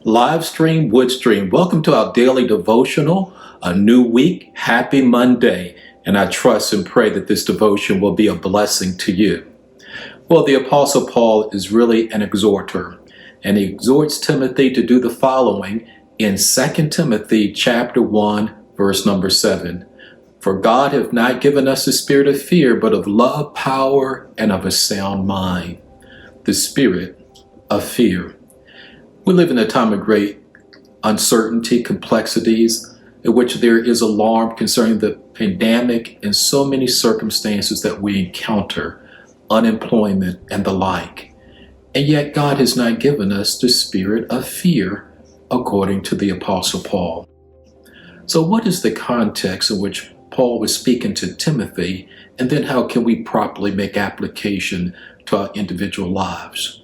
Live stream, wood stream. Welcome to our daily devotional, a new week. Happy Monday. And I trust and pray that this devotion will be a blessing to you. Well, the Apostle Paul is really an exhorter, and he exhorts Timothy to do the following in 2 Timothy chapter 1, verse number 7. For God hath not given us a spirit of fear, but of love, power, and of a sound mind. The spirit of fear. We live in a time of great uncertainty, complexities, in which there is alarm concerning the pandemic and so many circumstances that we encounter, unemployment and the like. And yet God has not given us the spirit of fear, according to the Apostle Paul. So what is the context in which Paul was speaking to Timothy, and then how can we properly make application to our individual lives?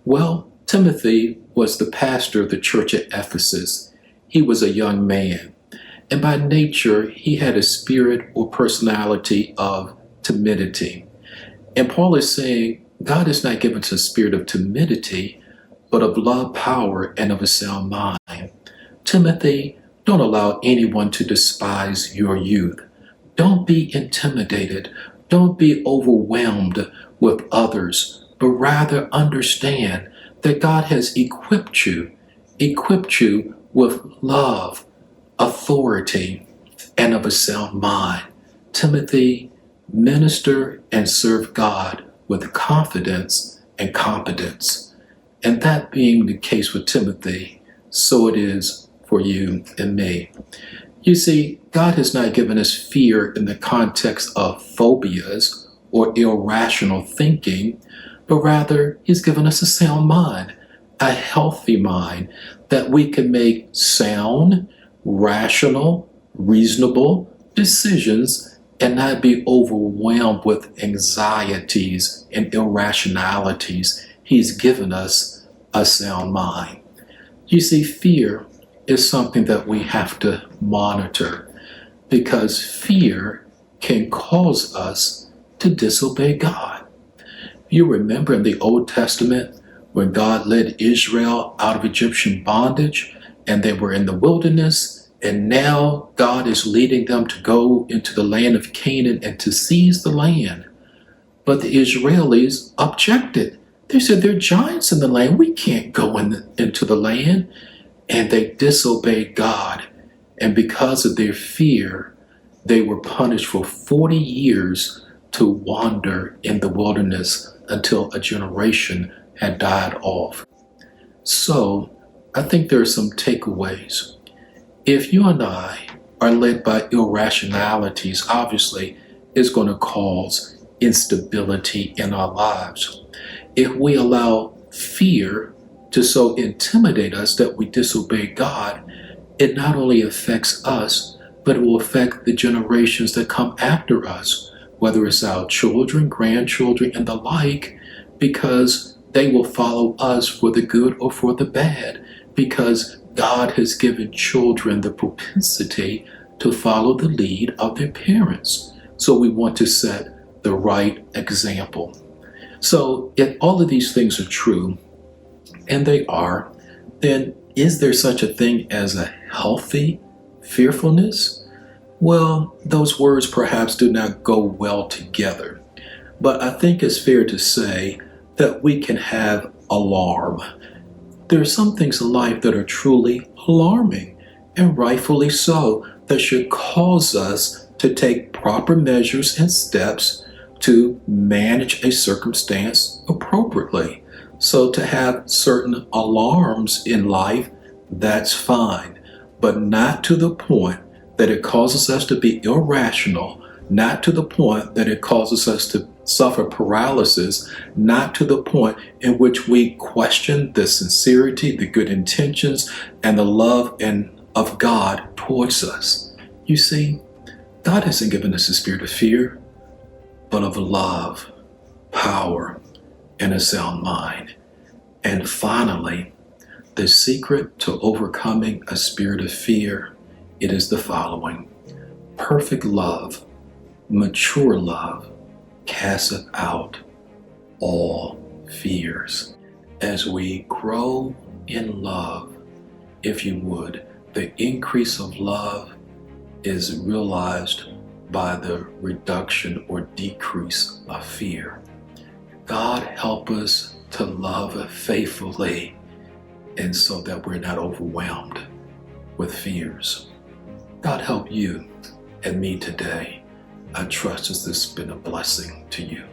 Well, Timothy was the pastor of the church at Ephesus. He was a young man, and by nature, he had a spirit or personality of timidity. And Paul is saying, God has not given us a spirit of timidity, but of love, power, and of a sound mind. Timothy, don't allow anyone to despise your youth. Don't be intimidated. Don't be overwhelmed with others, but rather understand that God has equipped you with love, authority, and of a sound mind. Timothy, minister and serve God with confidence and competence. And that being the case with Timothy, so it is for you and me. You see, God has not given us fear in the context of phobias or irrational thinking, but rather He's given us a sound mind, a healthy mind, that we can make sound, rational, reasonable decisions and not be overwhelmed with anxieties and irrationalities. He's given us a sound mind. You see, fear is something that we have to monitor, because fear can cause us to disobey God. You remember in the Old Testament when God led Israel out of Egyptian bondage and they were in the wilderness, and now God is leading them to go into the land of Canaan and to seize the land. But the Israelis objected. They said, there are giants in the land. We can't go into the land. And they disobeyed God. And because of their fear, they were punished for 40 years to wander in the wilderness until a generation had died off. So I think there are some takeaways. If you and I are led by irrationalities, obviously it's going to cause instability in our lives. If we allow fear to so intimidate us that we disobey God, it not only affects us, but it will affect the generations that come after us, whether it's our children, grandchildren, and the like, because they will follow us for the good or for the bad, because God has given children the propensity to follow the lead of their parents. So we want to set the right example. So if all of these things are true, and they are, then is there such a thing as a healthy fearfulness? Well, those words perhaps do not go well together, but I think it's fair to say that we can have alarm. There are some things in life that are truly alarming, and rightfully so, that should cause us to take proper measures and steps to manage a circumstance appropriately. So to have certain alarms in life, that's fine, but not to the point that it causes us to be irrational, not to the point that it causes us to suffer paralysis, not to the point in which we question the sincerity, the good intentions, and the love of God towards us. You see, God hasn't given us a spirit of fear, but of love, power, and a sound mind. And finally, the secret to overcoming a spirit of fear, it is the following: perfect love, mature love, casteth out all fears. As we grow in love, if you would, the increase of love is realized by the reduction or decrease of fear. God help us to love faithfully, and so that we're not overwhelmed with fears. God help you and me today. I trust this has been a blessing to you.